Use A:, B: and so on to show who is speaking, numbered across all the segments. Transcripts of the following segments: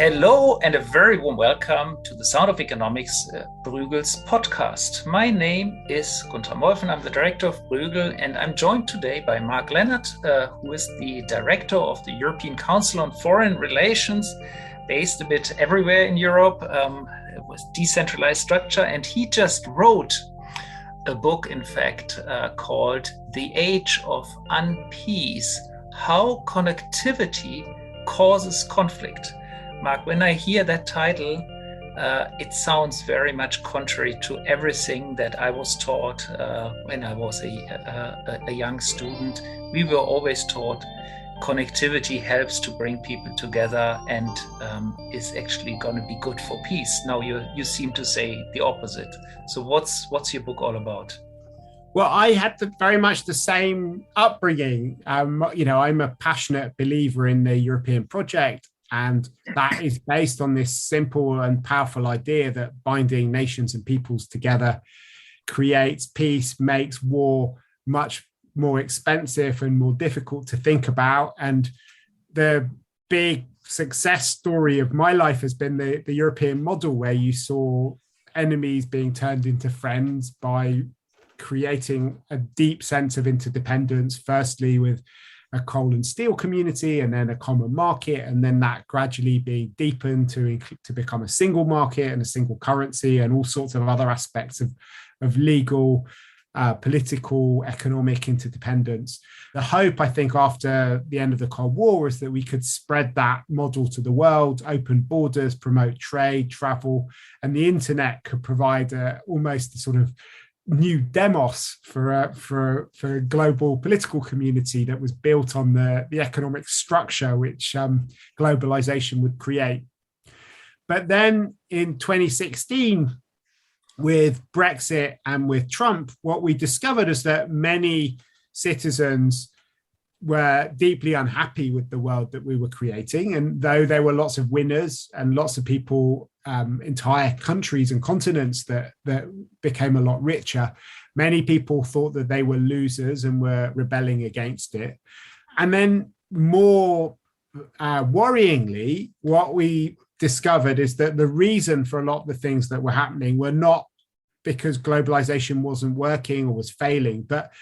A: Hello and a very warm welcome to the Sound of Economics Bruegel's podcast. My name is Gunther Molfen. I'm the director of Bruegel, and I'm joined today by Mark Leonard, who is the director of the European Council on Foreign Relations, based a bit everywhere in Europe, with decentralized structure. And he just wrote a book, in fact, called The Age of Unpeace: How Connectivity Causes Conflict. Mark, when I hear that title, it sounds very much contrary to everything that I was taught when I was a young student. We were always taught connectivity helps to bring people together and is actually going to be good for peace. Now you seem to say the opposite. So what's your book all about?
B: Well, I had very much the same upbringing. I'm a passionate believer in the European project. And that is based on this simple and powerful idea that binding nations and peoples together creates peace, makes war much more expensive and more difficult to think about. And the big success story of my life has been the European model, where you saw enemies being turned into friends by creating a deep sense of interdependence, firstly with a coal and steel community, and then a common market, and then that gradually being deepened to become a single market and a single currency, and all sorts of other aspects of legal, political, economic interdependence. The hope, I think, after the end of the Cold War is that we could spread that model to the world, open borders, promote trade, travel, and the internet could provide almost a sort of new demos for a global political community that was built on the economic structure which globalization would create. But then in 2016, with Brexit and with Trump, what we discovered is that many citizens were deeply unhappy with the world that we were creating. And though there were lots of winners and lots of people, entire countries and continents that became a lot richer, many people thought that they were losers and were rebelling against it. And then more worryingly, what we discovered is that the reason for a lot of the things that were happening were not because globalization wasn't working or was failing, but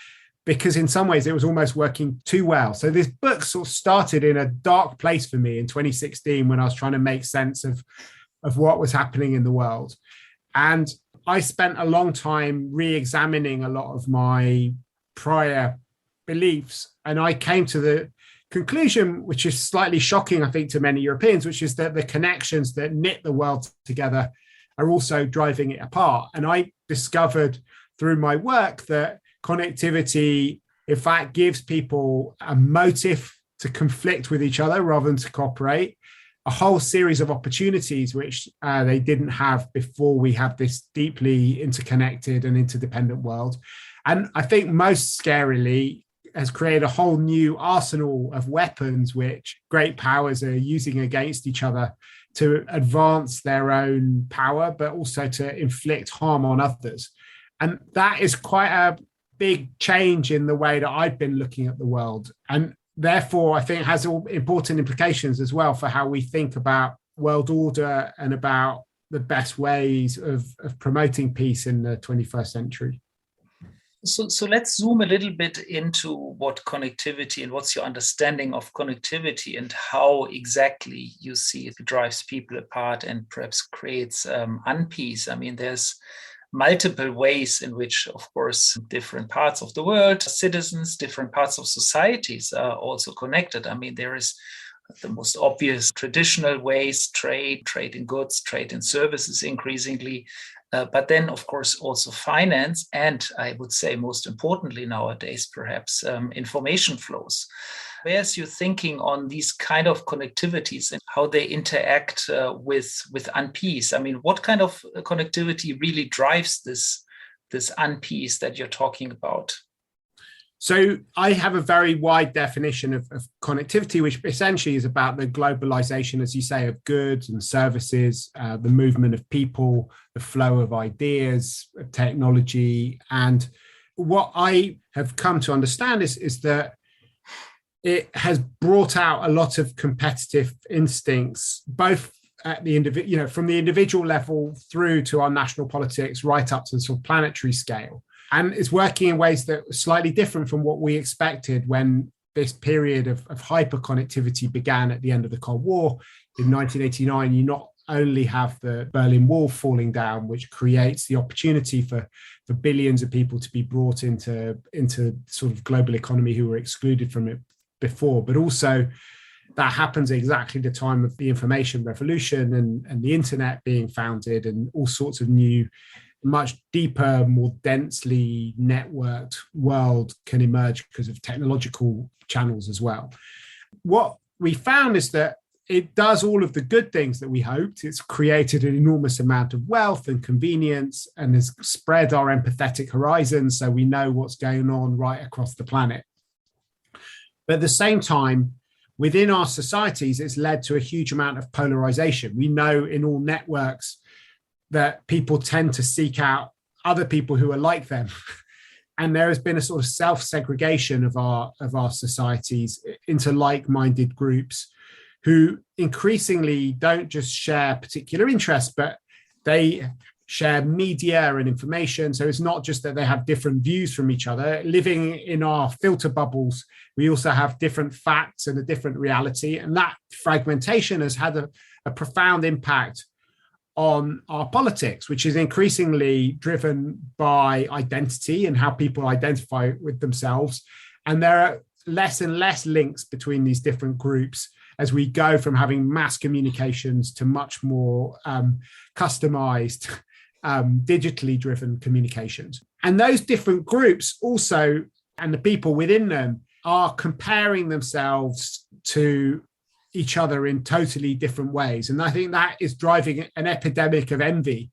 B: because in some ways it was almost working too well. So this book sort of started in a dark place for me in 2016 when I was trying to make sense of what was happening in the world. And I spent a long time re-examining a lot of my prior beliefs. And I came to the conclusion, which is slightly shocking, I think, to many Europeans, which is that the connections that knit the world together are also driving it apart. And I discovered through my work that connectivity, in fact, gives people a motive to conflict with each other rather than to cooperate, a whole series of opportunities which they didn't have before we have this deeply interconnected and interdependent world. And I think most scarily has created a whole new arsenal of weapons which great powers are using against each other to advance their own power, but also to inflict harm on others. And that is quite a big change in the way that I've been looking at the world. And therefore, I think it has all important implications as well for how we think about world order and about the best ways of promoting peace in the 21st century.
A: So let's zoom a little bit into what connectivity and what's your understanding of connectivity and how exactly you see it drives people apart and perhaps creates unpeace. I mean, there's multiple ways in which, of course, different parts of the world, citizens, different parts of societies are also connected. I mean, there is the most obvious traditional ways, trade in goods, trade in services increasingly, but then, of course, also finance, and I would say most importantly nowadays, perhaps information flows. Where's your thinking on these kind of connectivities and how they interact with unpeace? I mean, what kind of connectivity really drives this unpeace that you're talking about?
B: So I have a very wide definition of connectivity, which essentially is about the globalization, as you say, of goods and services, the movement of people, the flow of ideas, of technology. And what I have come to understand is that it has brought out a lot of competitive instincts, both at the from the individual level through to our national politics, right up to the sort of planetary scale. And it's working in ways that are slightly different from what we expected when this period of hyperconnectivity began at the end of the Cold War. In 1989, you not only have the Berlin Wall falling down, which creates the opportunity for billions of people to be brought into sort of global economy who were excluded from it before, but also that happens at exactly the time of the information revolution and the internet being founded, and all sorts of new, much deeper, more densely networked world can emerge because of technological channels as well. What we found is that it does all of the good things that we hoped. It's created an enormous amount of wealth and convenience and has spread our empathetic horizons so we know what's going on right across the planet. But at the same time, within our societies, it's led to a huge amount of polarization. We know in all networks that people tend to seek out other people who are like them. And there has been a sort of self-segregation of our societies into like-minded groups who increasingly don't just share particular interests, but they share media and information. So it's not just that they have different views from each other. Living in our filter bubbles, we also have different facts and a different reality. And that fragmentation has had a profound impact on our politics, which is increasingly driven by identity and how people identify with themselves. And there are less and less links between these different groups as we go from having mass communications to much more customized, digitally driven communications. And those different groups also, and the people within them, are comparing themselves to each other in totally different ways. And I think that is driving an epidemic of envy.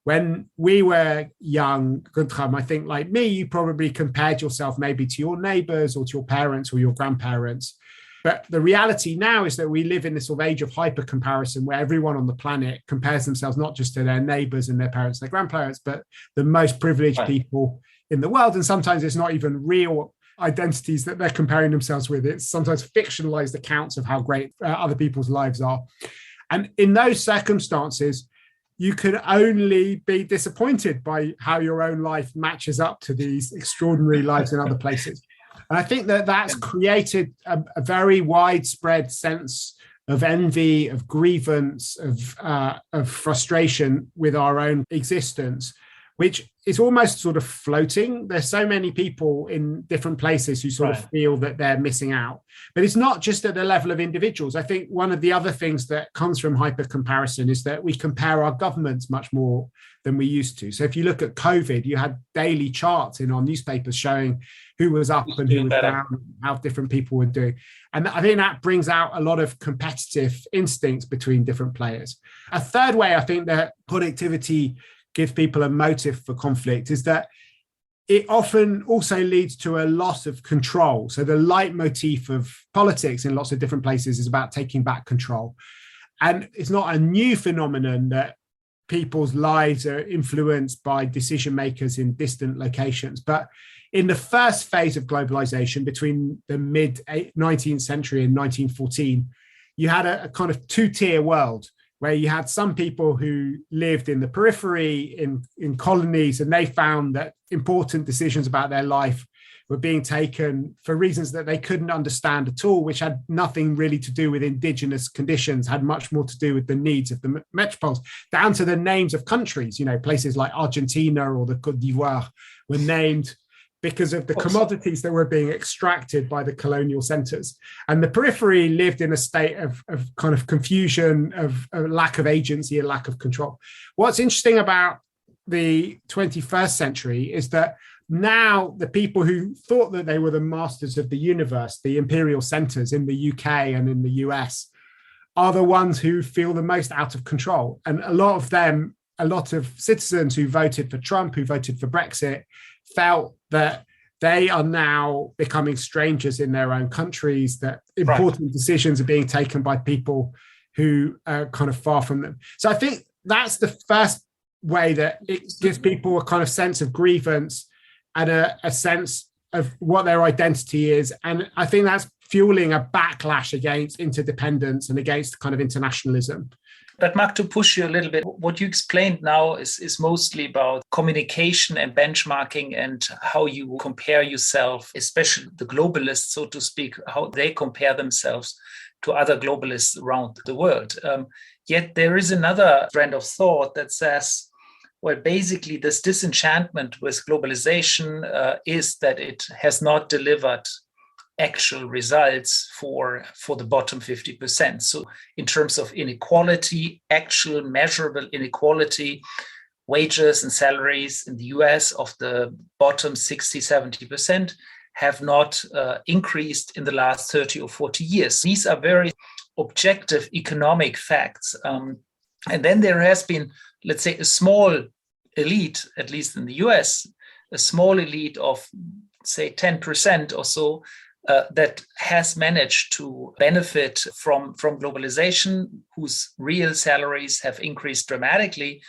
B: When we were young, Guntram, I think like me, you probably compared yourself maybe to your neighbors or to your parents or your grandparents. But the reality now is that we live in this sort of age of hyper comparison where everyone on the planet compares themselves not just to their neighbors and their parents, their grandparents, but the most privileged people in the world. And sometimes it's not even real identities that they're comparing themselves with. It's sometimes fictionalized accounts of how great other people's lives are. And in those circumstances, you can only be disappointed by how your own life matches up to these extraordinary lives in other places. And I think that that's created a very widespread sense of envy, of grievance, of frustration with our own existence, which is almost sort of floating. There's so many people in different places who sort of feel that they're missing out. But it's not just at the level of individuals. I think one of the other things that comes from hyper comparison is that we compare our governments much more than we used to. So if you look at COVID, you had daily charts in our newspapers showing who was up and who was down, how different people were doing. And I think that brings out a lot of competitive instincts between different players. A third way I think that connectivity gives people a motive for conflict is that it often also leads to a loss of control. So the leitmotif of politics in lots of different places is about taking back control. And it's not a new phenomenon that people's lives are influenced by decision makers in distant locations. But in the first phase of globalization between the mid 19th century and 1914, you had a kind of two-tier world where you had some people who lived in the periphery, in colonies, and they found that important decisions about their life were being taken for reasons that they couldn't understand at all, which had nothing really to do with indigenous conditions, had much more to do with the needs of the metropoles, down to the names of countries. You know, places like Argentina or the Côte d'Ivoire were named because of the commodities that were being extracted by the colonial centers. And the periphery lived in a state of kind of confusion, of a lack of agency, a lack of control. What's interesting about the 21st century is that now the people who thought that they were the masters of the universe, the imperial centers in the UK and in the US, are the ones who feel the most out of control. And a lot of them, a lot of citizens who voted for Trump, who voted for Brexit, felt that they are now becoming strangers in their own countries, that important decisions are being taken by people who are kind of far from them. So I think that's the first way that it gives people a kind of sense of grievance and a sense of what their identity is. And I think that's fueling a backlash against interdependence and against kind of internationalism.
A: But Mark, to push you a little bit, what you explained now is mostly about communication and benchmarking and how you compare yourself, especially the globalists, so to speak, how they compare themselves to other globalists around the world. Yet there is another trend of thought that says, well, basically this disenchantment with globalization is that it has not delivered actual results for the bottom 50%. So in terms of inequality, actual measurable inequality, wages and salaries in the US of the bottom 60, 70% have not increased in the last 30 or 40 years. These are very objective economic facts. And then there has been, let's say, a small elite, at least in the US, a small elite of, say, 10% or so, that has managed to benefit from globalization, whose real salaries have increased dramatically,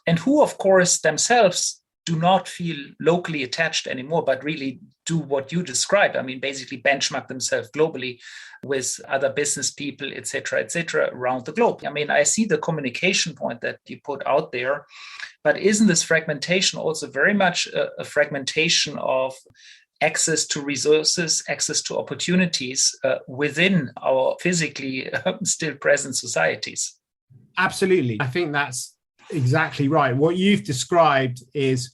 A: and who, of course, themselves do not feel locally attached anymore, but really do what you described. I mean, basically benchmark themselves globally with other business people, et cetera, around the globe. I mean, I see the communication point that you put out there, but isn't this fragmentation also very much a fragmentation of access to resources, access to opportunities within our physically still present societies?
B: Absolutely. I think that's exactly right. What you've described is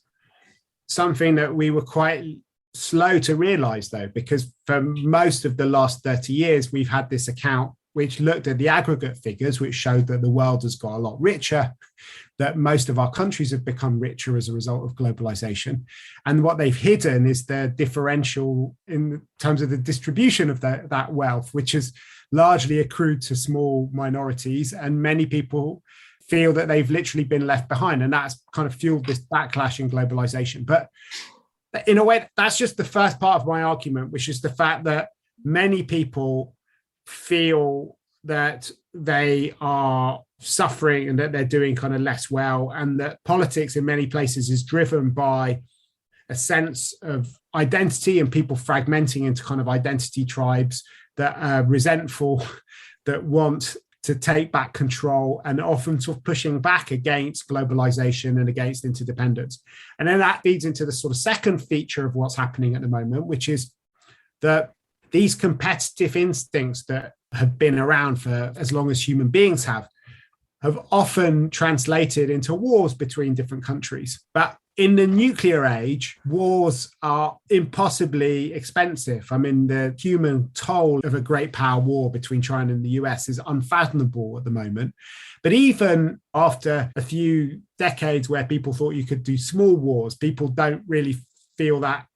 B: something that we were quite slow to realize, though, because for most of the last 30 years, we've had this account which looked at the aggregate figures, which showed that the world has got a lot richer, that most of our countries have become richer as a result of globalization. And what they've hidden is the differential in terms of the distribution of that wealth, which has largely accrued to small minorities. And many people feel that they've literally been left behind. And that's kind of fueled this backlash in globalization. But in a way, that's just the first part of my argument, which is the fact that many people feel that they are suffering and that they're doing kind of less well, and that politics in many places is driven by a sense of identity and people fragmenting into kind of identity tribes that are resentful, that want to take back control, and often sort of pushing back against globalization and against interdependence. And then that feeds into the sort of second feature of what's happening at the moment, which is that these competitive instincts that have been around for as long as human beings have often translated into wars between different countries. But in the nuclear age, wars are impossibly expensive. I mean, the human toll of a great power war between China and the US is unfathomable at the moment. But even after a few decades where people thought you could do small wars, people don't really feel that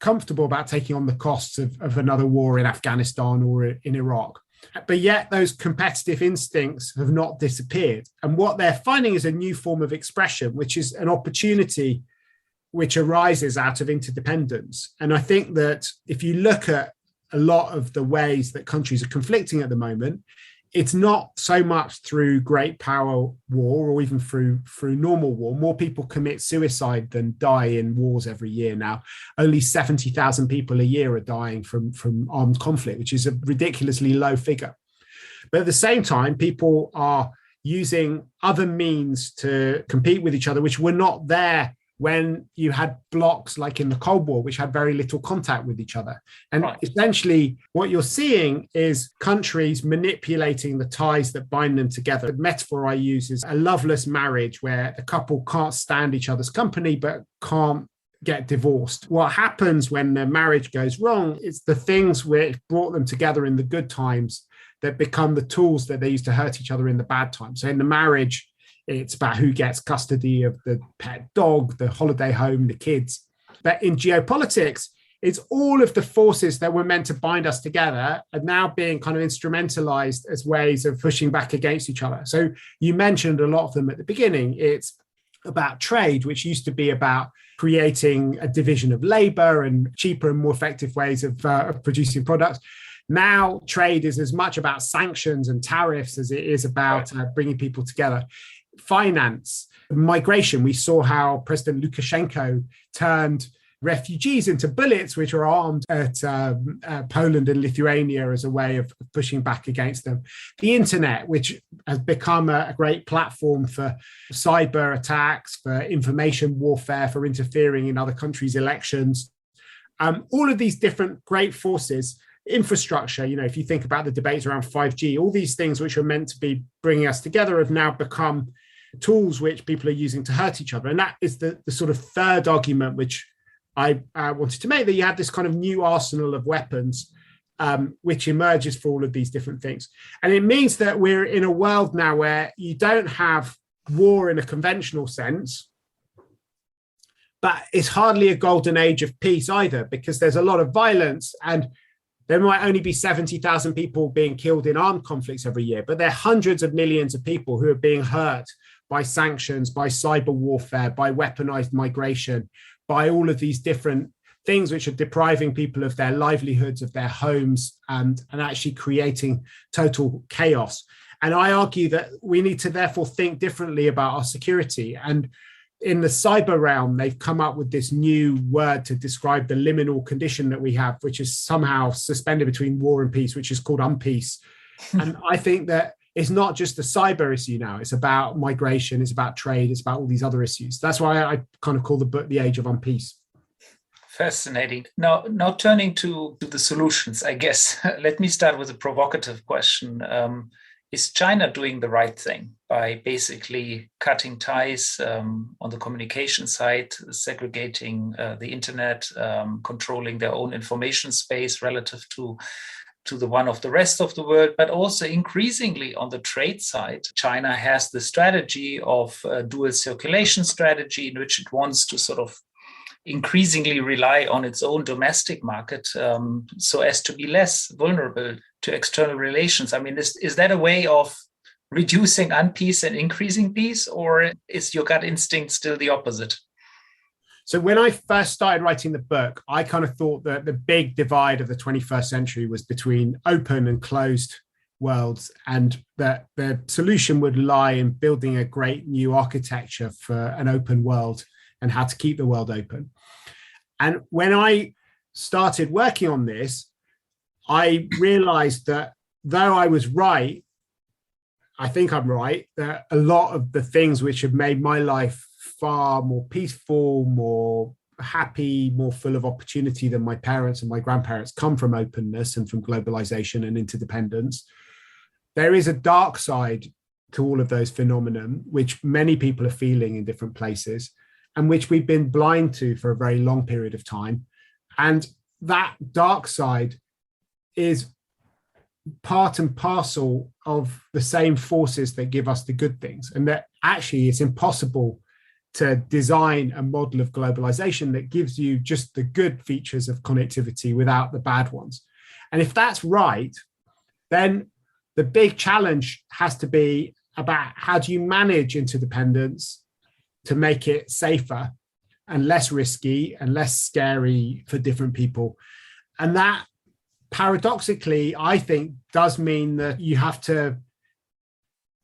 B: comfortable about taking on the costs of another war in Afghanistan or in Iraq. But yet those competitive instincts have not disappeared. And what they're finding is a new form of expression, which is an opportunity which arises out of interdependence. And I think that if you look at a lot of the ways that countries are conflicting at the moment, it's not so much through great power war or even through normal war. More people commit suicide than die in wars every year now. Only 70,000 people a year are dying from armed conflict, which is a ridiculously low figure. But at the same time, people are using other means to compete with each other, which were not there when you had blocks like in the Cold War, which had very little contact with each other. And essentially what you're seeing is countries manipulating the ties that bind them together. The metaphor I use is a loveless marriage where the couple can't stand each other's company, but can't get divorced. What happens when the marriage goes wrong is the things which brought them together in the good times that become the tools that they use to hurt each other in the bad times. So in the marriage, it's about who gets custody of the pet dog, the holiday home, the kids. But in geopolitics, it's all of the forces that were meant to bind us together are now being kind of instrumentalized as ways of pushing back against each other. So you mentioned a lot of them at the beginning. It's about trade, which used to be about creating a division of labor and cheaper and more effective ways of producing products. Now, trade is as much about sanctions and tariffs as it is about bringing people together. Finance, migration. We saw how President Lukashenko turned refugees into bullets, which are armed at Poland and Lithuania as a way of pushing back against them. The internet, which has become a great platform for cyber attacks, for information warfare, for interfering in other countries' elections. All of these different great forces, infrastructure, if you think about the debates around 5G, all these things which are meant to be bringing us together have now become tools which people are using to hurt each other. And that is the sort of third argument which I wanted to make, that you have this kind of new arsenal of weapons which emerges for all of these different things. And it means that we're in a world now where you don't have war in a conventional sense, but it's hardly a golden age of peace either, because there's a lot of violence, and there might only be 70,000 people being killed in armed conflicts every year, but there are hundreds of millions of people who are being hurt by sanctions, by cyber warfare, by weaponized migration, by all of these different things which are depriving people of their livelihoods, of their homes, and actually creating total chaos. And I argue that we need to therefore think differently about our security. And in the cyber realm, they've come up with this new word to describe the liminal condition that we have, which is somehow suspended between war and peace, which is called unpeace. And I think that it's not just a cyber issue now. It's about migration, it's about trade, it's about all these other issues. That's why I kind of call the book The Age of Unpeace.
A: Fascinating. Now turning to the solutions, I guess. Let me start with a provocative question. Is China doing the right thing by basically cutting ties on the communication side, segregating the internet, controlling their own information space relative to the one of the rest of the world, but also increasingly on the trade side? China has the strategy of a dual circulation strategy, in which it wants to sort of increasingly rely on its own domestic market so as to be less vulnerable to external relations. I mean, is that a way of reducing unpeace and increasing peace, or is your gut instinct still the opposite?
B: So when I first started writing the book, I kind of thought that the big divide of the 21st century was between open and closed worlds, and that the solution would lie in building a great new architecture for an open world and how to keep the world open. And when I started working on this, I realized that though I was right, I think I'm right, that a lot of the things which have made my life far more peaceful, more happy, more full of opportunity than my parents and my grandparents come from openness and from globalization and interdependence. There is a dark side to all of those phenomena, which many people are feeling in different places, and which we've been blind to for a very long period of time. And that dark side is part and parcel of the same forces that give us the good things. And that actually it's impossible to design a model of globalization that gives you just the good features of connectivity without the bad ones. And if that's right, then the big challenge has to be about how do you manage interdependence to make it safer and less risky and less scary for different people. And that paradoxically, I think, does mean that you have to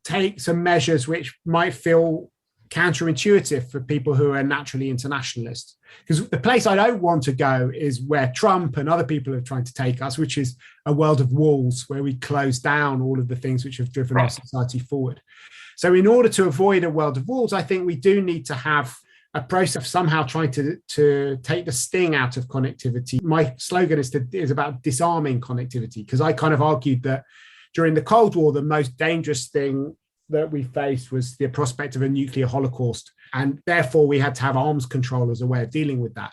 B: take some measures which might feel counterintuitive for people who are naturally internationalists. Because the place I don't want to go is where Trump and other people are trying to take us, which is a world of walls where we close down all of the things which have driven our society forward. So in order to avoid a world of walls, I think we do need to have a process of somehow trying to take the sting out of connectivity. My slogan is about disarming connectivity, because I kind of argued that during the Cold War, the most dangerous thing that we faced was the prospect of a nuclear holocaust. And therefore, we had to have arms control as a way of dealing with that.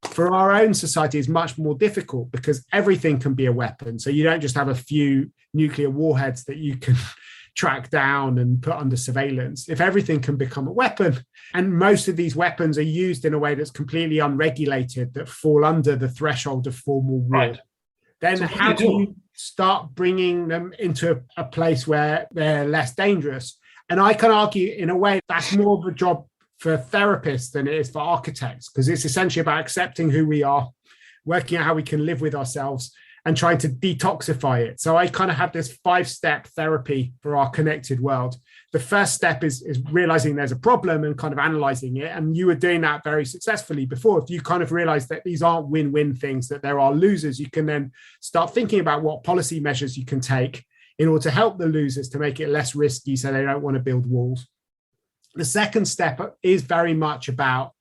B: For our own society, it's much more difficult because everything can be a weapon. So you don't just have a few nuclear warheads that you can track down and put under surveillance. If everything can become a weapon, and most of these weapons are used in a way that's completely unregulated, that fall under the threshold of formal war, then so how do you start bringing them into a place where they're less dangerous? And I can argue in a way that's more of a job for therapists than it is for architects, because it's essentially about accepting who we are, working out how we can live with ourselves, and trying to detoxify it. So I kind of have this 5-step therapy for our connected world. The first step is realizing there's a problem and kind of analyzing it. And you were doing that very successfully before. If you kind of realize that these aren't win-win things, that there are losers, you can then start thinking about what policy measures you can take in order to help the losers, to make it less risky so they don't want to build walls. The second step is very much about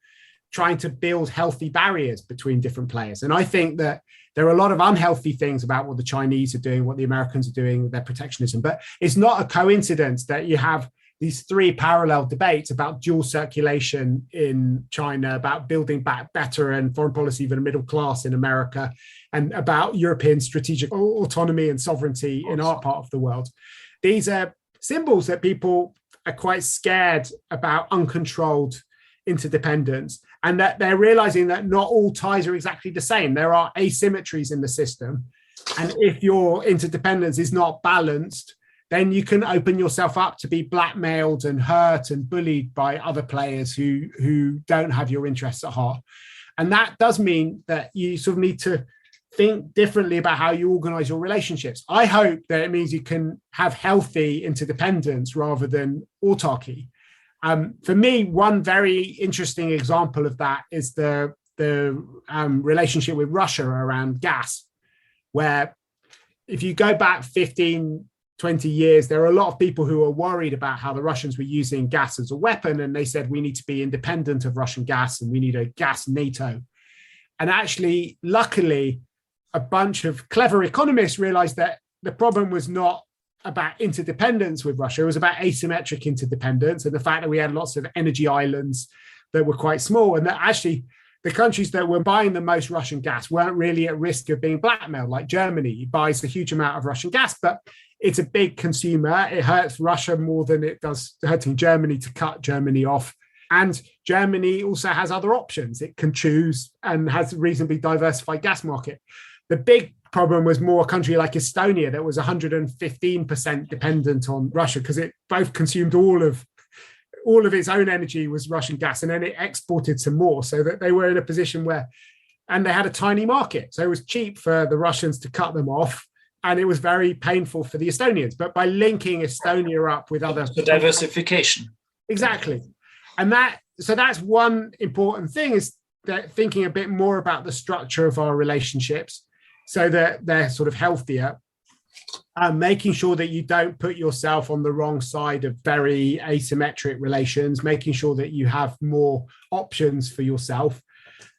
B: trying to build healthy barriers between different players. And I think that there are a lot of unhealthy things about what the Chinese are doing, what the Americans are doing with their protectionism. But it's not a coincidence that you have these 3 parallel debates about dual circulation in China, about building back better and foreign policy for the middle class in America, and about European strategic autonomy and sovereignty in our part of the world. These are symbols that people are quite scared about uncontrolled interdependence, and that they're realizing that not all ties are exactly the same. There are asymmetries in the system. And if your interdependence is not balanced, then you can open yourself up to be blackmailed and hurt and bullied by other players who don't have your interests at heart. And that does mean that you sort of need to think differently about how you organize your relationships. I hope that it means you can have healthy interdependence rather than autarky. For me, one very interesting example of that is the relationship with Russia around gas, where if you go back 15, 20 years, there are a lot of people who are worried about how the Russians were using gas as a weapon. And they said, we need to be independent of Russian gas and we need a gas NATO. And actually, luckily, a bunch of clever economists realized that the problem was not about interdependence with Russia. It was about asymmetric interdependence and the fact that we had lots of energy islands that were quite small, and that actually the countries that were buying the most Russian gas weren't really at risk of being blackmailed. Like Germany buys a huge amount of Russian gas, but it's a big consumer. It hurts Russia more than it does hurting Germany to cut Germany off. And Germany also has other options. It can choose and has a reasonably diversified gas market. The big problem was more a country like Estonia that was 115% dependent on Russia, because it both consumed all of its own energy was Russian gas, and then it exported some more, so that they were in a position where, and they had a tiny market. So it was cheap for the Russians to cut them off, and it was very painful for the Estonians. But by linking Estonia up with other...
A: The diversification.
B: Exactly. And that's one important thing, is that thinking a bit more about the structure of our relationships so that they're sort of healthier, and making sure that you don't put yourself on the wrong side of very asymmetric relations, making sure that you have more options for yourself.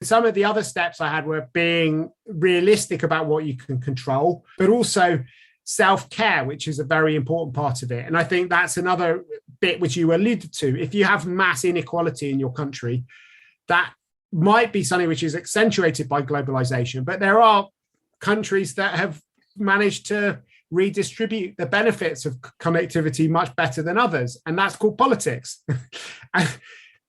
B: Some of the other steps I had were being realistic about what you can control, but also self-care, which is a very important part of it. And I think that's another bit which you alluded to. If you have mass inequality in your country, that might be something which is accentuated by globalization, but there are countries that have managed to redistribute the benefits of connectivity much better than others, and that's called politics. And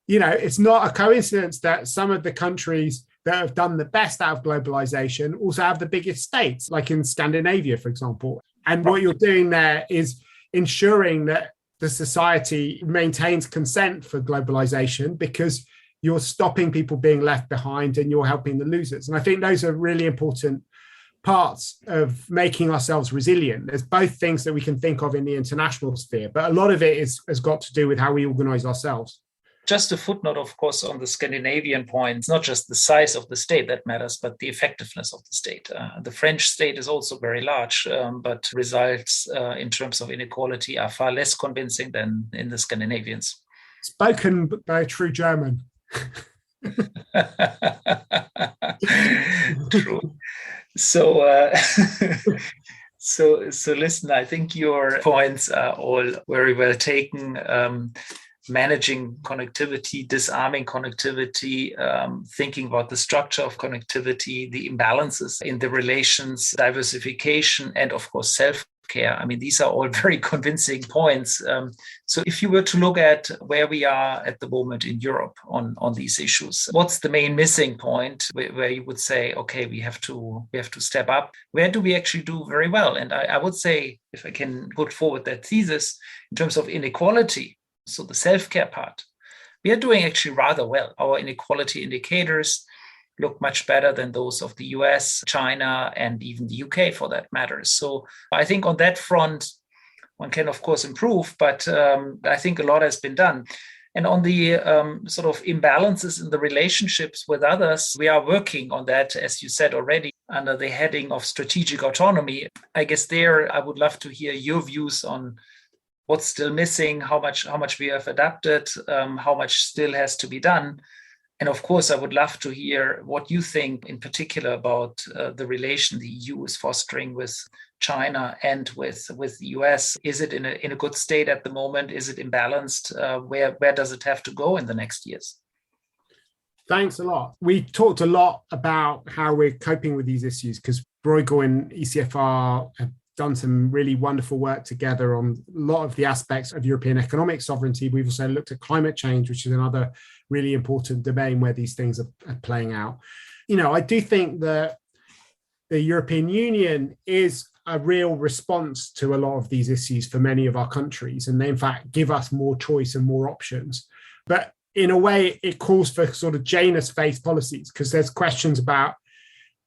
B: it's not a coincidence that some of the countries that have done the best out of globalization also have the biggest states, like in Scandinavia, for example. And what you're doing there is ensuring that the society maintains consent for globalization, because you're stopping people being left behind and you're helping the losers. And I think those are really important parts of making ourselves resilient. There's both things that we can think of in the international sphere, but a lot of it has got to do with how we organize ourselves.
A: Just a footnote, of course, on the Scandinavian point. It's not just the size of the state that matters, but the effectiveness of the state. The French state is also very large, but results in terms of inequality are far less convincing than in the Scandinavians.
B: Spoken by a true German.
A: True. So listen, I think your points are all very well taken. Managing connectivity, disarming connectivity, thinking about the structure of connectivity, the imbalances in the relations, diversification, and of course, self-care. I mean, these are all very convincing points. So if you were to look at where we are at the moment in Europe on these issues, what's the main missing point where you would say, okay, we have to step up? Where do we actually do very well? And I would say, if I can put forward that thesis, in terms of inequality, so the self-care part, we are doing actually rather well. Our inequality indicators look much better than those of the US, China, and even the UK for that matter. So I think on that front, one can, of course, improve, but I think a lot has been done. And on the sort of imbalances in the relationships with others, we are working on that, as you said already, under the heading of strategic autonomy. I guess there I would love to hear your views on what's still missing, how much we have adapted, how much still has to be done. And of course, I would love to hear what you think in particular about the relation the EU is fostering with China and with the US. Is it in a good state at the moment? Is it imbalanced? Where does it have to go in the next years?
B: Thanks a lot. We talked a lot about how we're coping with these issues because Bruegel and ECFR have done some really wonderful work together on a lot of the aspects of European economic sovereignty. We've also looked at climate change, which is another really important domain where these things are playing out. I do think that the European Union is a real response to a lot of these issues for many of our countries, and they in fact give us more choice and more options. But in a way, it calls for sort of Janus-based policies because there's questions about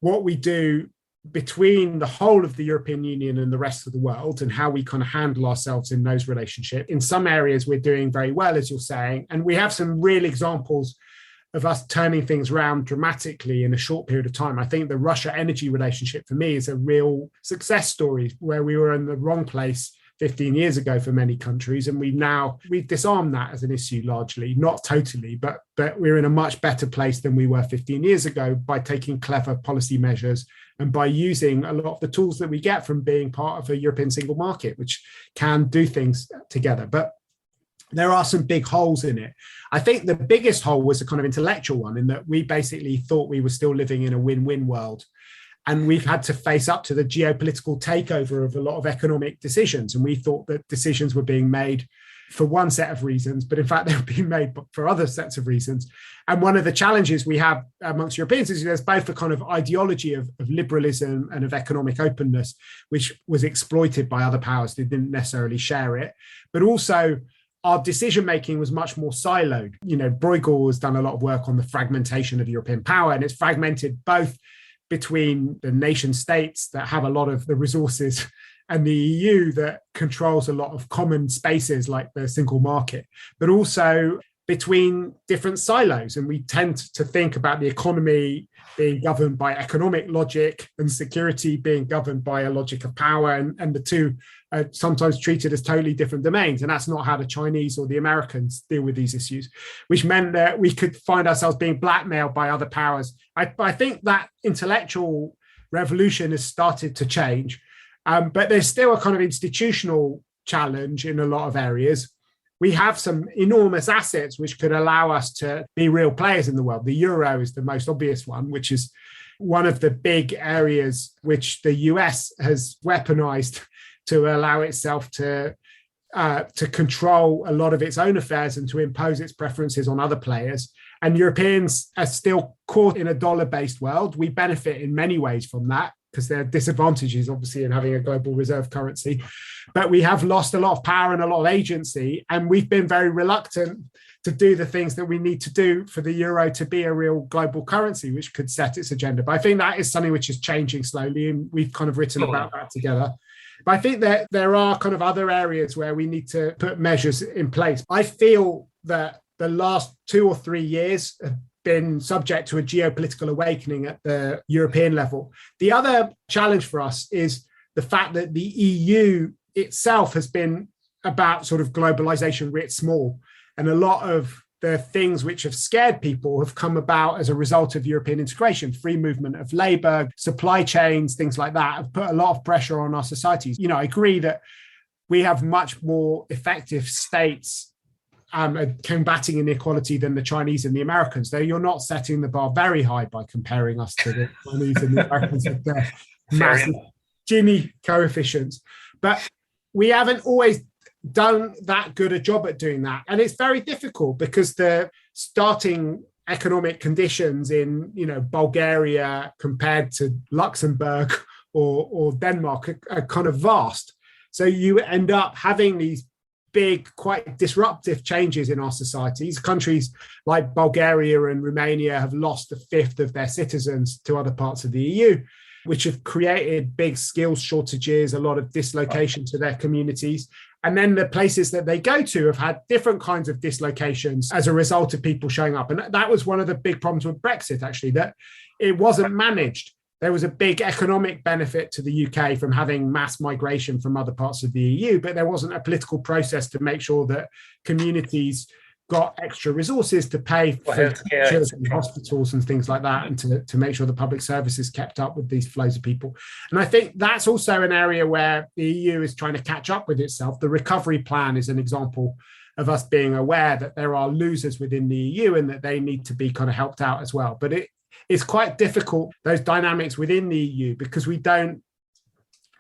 B: what we do between the whole of the European Union and the rest of the world and how we kind of handle ourselves in those relationships. In some areas, we're doing very well, as you're saying, and we have some real examples of us turning things around dramatically in a short period of time. I think the Russia energy relationship for me is a real success story where we were in the wrong place 15 years ago for many countries. And we've disarmed that as an issue largely, not totally, but we're in a much better place than we were 15 years ago by taking clever policy measures and by using a lot of the tools that we get from being part of a European single market, which can do things together. But there are some big holes in it. I think the biggest hole was a kind of intellectual one in that we basically thought we were still living in a win-win world. And we've had to face up to the geopolitical takeover of a lot of economic decisions. And we thought that decisions were being made for one set of reasons, but in fact, they were being made for other sets of reasons. And one of the challenges we have amongst Europeans is there's both a kind of ideology of liberalism and of economic openness, which was exploited by other powers that didn't necessarily share it, but also our decision-making was much more siloed. Bruegel has done a lot of work on the fragmentation of European power, and it's fragmented both between the nation states that have a lot of the resources and the EU that controls a lot of common spaces like the single market, but also between different silos. And we tend to think about the economy being governed by economic logic and security being governed by a logic of power. And the two are sometimes treated as totally different domains. And that's not how the Chinese or the Americans deal with these issues, which meant that we could find ourselves being blackmailed by other powers. I think that intellectual revolution has started to change. But there's still a kind of institutional challenge in a lot of areas. We have some enormous assets which could allow us to be real players in the world. The euro is the most obvious one, which is one of the big areas which the US has weaponized to allow itself to control a lot of its own affairs and to impose its preferences on other players. And Europeans are still caught in a dollar-based world. We benefit in many ways from that, because there are disadvantages, obviously, in having a global reserve currency. But we have lost a lot of power and a lot of agency, and we've been very reluctant to do the things that we need to do for the euro to be a real global currency, which could set its agenda. But I think that is something which is changing slowly, and we've kind of written about that together. But I think that there are kind of other areas where we need to put measures in place. I feel that the last 2 or 3 years have been subject to a geopolitical awakening at the European level. The other challenge for us is the fact that the EU itself has been about sort of globalization writ small. And a lot of the things which have scared people have come about as a result of European integration, free movement of labor, supply chains, things like that have put a lot of pressure on our societies. I agree that we have much more effective states combating inequality than the Chinese and the Americans, though you're not setting the bar very high by comparing us to the Chinese and the Americans with their massive Gini coefficients. But we haven't always done that good a job at doing that. And it's very difficult because the starting economic conditions in Bulgaria compared to Luxembourg or Denmark are kind of vast. So you end up having these big, quite disruptive changes in our societies. Countries like Bulgaria and Romania have lost a fifth of their citizens to other parts of the EU, which have created big skills shortages, a lot of dislocation to their communities. And then the places that they go to have had different kinds of dislocations as a result of people showing up. And that was one of the big problems with Brexit, actually, that it wasn't managed. There was a big economic benefit to the UK from having mass migration from other parts of the EU, but there wasn't a political process to make sure that communities got extra resources to pay for healthcare and hospitals and things like that, and to make sure the public services kept up with these flows of people. And I think that's also an area where the EU is trying to catch up with itself. The recovery plan is an example of us being aware that there are losers within the EU and that they need to be kind of helped out as well. But it's quite difficult, those dynamics within the EU, because we don't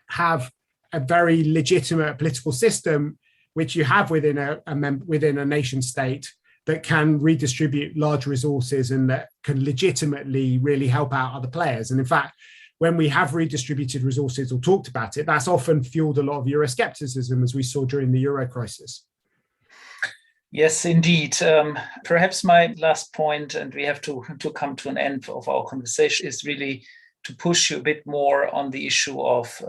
B: have a very legitimate political system which you have within a nation state that can redistribute large resources and that can legitimately really help out other players. And in fact, when we have redistributed resources or talked about it, that's often fueled a lot of Euroscepticism, as we saw during the Euro crisis.
A: Yes, indeed. Perhaps my last point, and we have to come to an end of our conversation, is really to push you a bit more on the issue of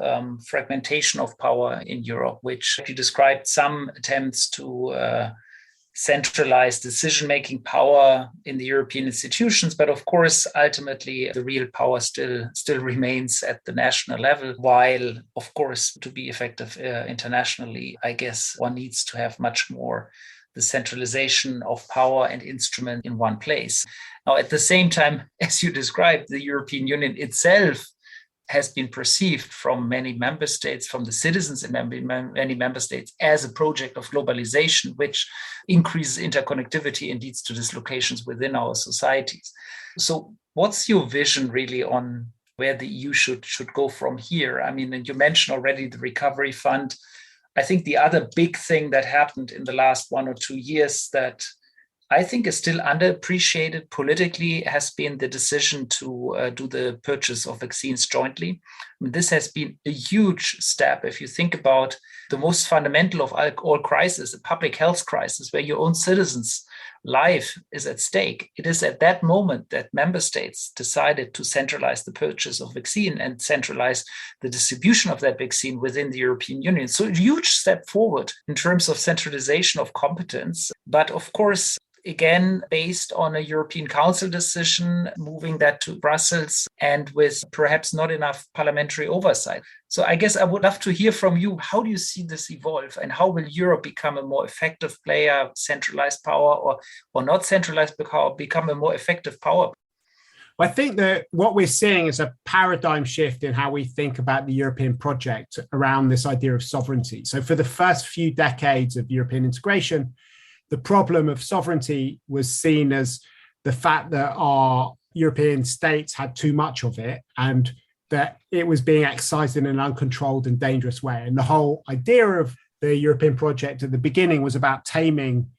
A: fragmentation of power in Europe, which you described some attempts to centralize decision-making power in the European institutions. But of course, ultimately, the real power still remains at the national level, while, of course, to be effective internationally, I guess one needs to have much more the centralization of power and instrument in one place. Now, at the same time, as you described, the European Union itself has been perceived from many member states, from the citizens in many member states, as a project of globalization, which increases interconnectivity and leads to dislocations within our societies. So what's your vision really on where the EU should go from here? I mean, and you mentioned already the recovery fund. I think the other big thing that happened in the last 1 or 2 years that I think is still underappreciated politically has been the decision to do the purchase of vaccines jointly. I mean, this has been a huge step. If you think about the most fundamental of all crises, a public health crisis where your own citizens' life is at stake, it is at that moment that member states decided to centralize the purchase of vaccine and centralize the distribution of that vaccine within the European Union. So a huge step forward in terms of centralization of competence. But of course, again, based on a European Council decision, moving that to Brussels and with perhaps not enough parliamentary oversight. So I guess I would love to hear from you. How do you see this evolve, and how will Europe become a more effective player, centralized power, or not centralized power, become a more effective power?
B: I think that what we're seeing is a paradigm shift in how we think about the European project around this idea of sovereignty. So for the first few decades of European integration, the problem of sovereignty was seen as the fact that our European states had too much of it and that it was being exercised in an uncontrolled and dangerous way. And the whole idea of the European project at the beginning was about taming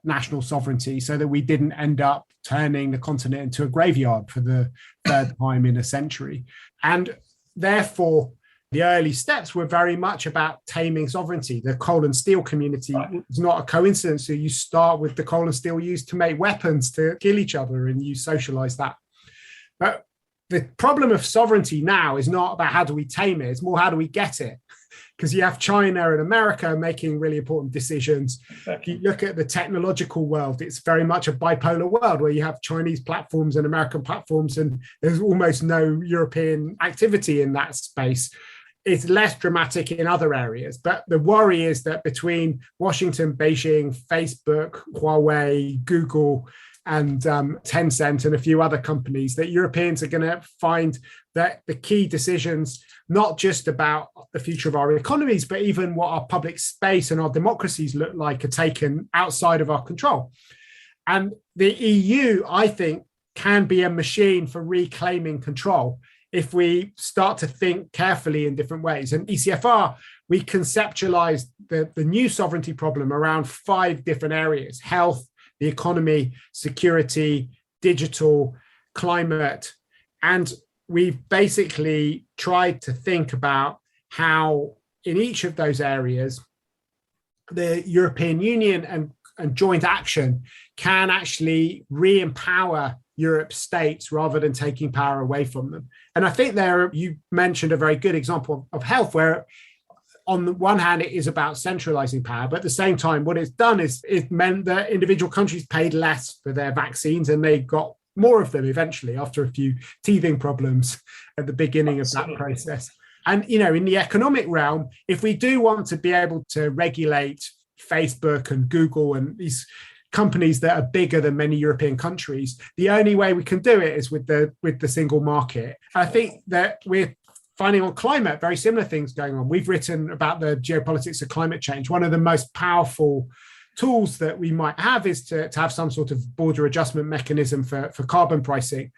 B: national sovereignty so that we didn't end up turning the continent into a graveyard for the third time in a century. And therefore, the early steps were very much about taming sovereignty. The coal and steel community is not a coincidence. So you start with the coal and steel used to make weapons to kill each other, and you socialize that. But the problem of sovereignty now is not about how do we tame it, it's more how do we get it? Because you have China and America making really important decisions. Exactly. If you look at the technological world, it's very much a bipolar world where you have Chinese platforms and American platforms, and there's almost no European activity in that space. It's less dramatic in other areas, but the worry is that between Washington, Beijing, Facebook, Huawei, Google, and Tencent and a few other companies, that Europeans are going to find that the key decisions, not just about the future of our economies, but even what our public space and our democracies look like, are taken outside of our control. And the EU, I think, can be a machine for reclaiming control if we start to think carefully in different ways. And ECFR, we conceptualized the new sovereignty problem around 5 different areas: health, the economy, security, digital, climate. And we've basically tried to think about how in each of those areas the European Union and joint action can actually re-empower Europe's states rather than taking power away from them. And I think you mentioned a very good example of health, where on the one hand, it is about centralizing power, but at the same time, what it's done is it meant that individual countries paid less for their vaccines and they got more of them eventually after a few teething problems at the beginning of that process. And, in the economic realm, if we do want to be able to regulate Facebook and Google and these companies that are bigger than many European countries, the only way we can do it is with the single market. I think that we're finding on climate very similar things going on. We've written about the geopolitics of climate change. One of the most powerful tools that we might have is to have some sort of border adjustment mechanism for carbon pricing.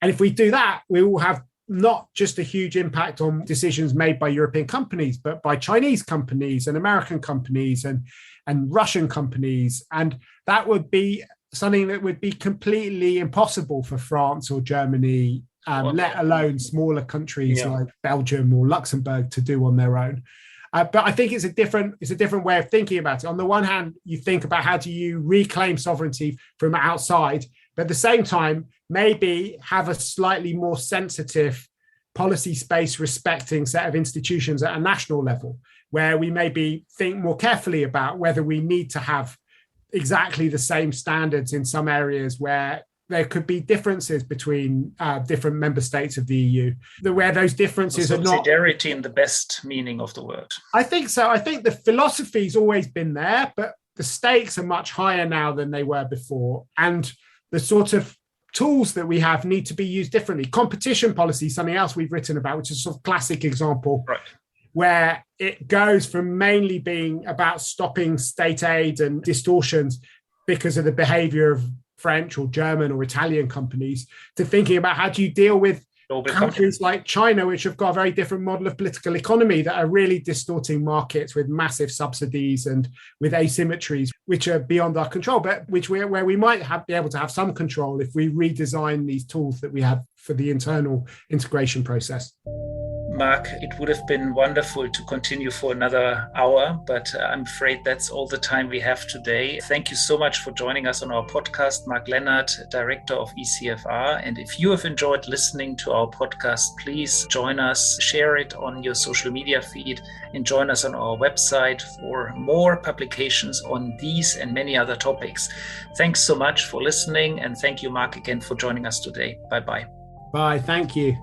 B: And if we do that, we will have not just a huge impact on decisions made by European companies, but by Chinese companies and American companies and Russian companies. And that would be something that would be completely impossible for France or Germany, let alone smaller countries like Belgium or Luxembourg to do on their own. But I think it's a different way of thinking about it. On the one hand, you think about how do you reclaim sovereignty from outside, but at the same time, maybe have a slightly more sensitive policy space respecting set of institutions at a national level, where we maybe think more carefully about whether we need to have exactly the same standards in some areas where there could be differences between different member states of the EU, where those differences are not...
A: Subsidiarity in the best meaning of the word.
B: I think so. I think the philosophy's always been there, but the stakes are much higher now than they were before. And the sort of tools that we have need to be used differently. Competition policy, something else we've written about, which is a sort of classic example, right, where it goes from mainly being about stopping state aid and distortions because of the behavior of French or German or Italian companies, to thinking about how do you deal with countries like China, which have got a very different model of political economy that are really distorting markets with massive subsidies and with asymmetries, which are beyond our control, but where we might be able to have some control if we redesign these tools that we have for the internal integration process.
A: Mark, it would have been wonderful to continue for another hour, but I'm afraid that's all the time we have today. Thank you so much for joining us on our podcast, Mark Lennart, Director of ECFR. And if you have enjoyed listening to our podcast, please join us, share it on your social media feed, and join us on our website for more publications on these and many other topics. Thanks so much for listening, and thank you, Mark, again for joining us today. Bye-bye.
B: Bye. Thank you.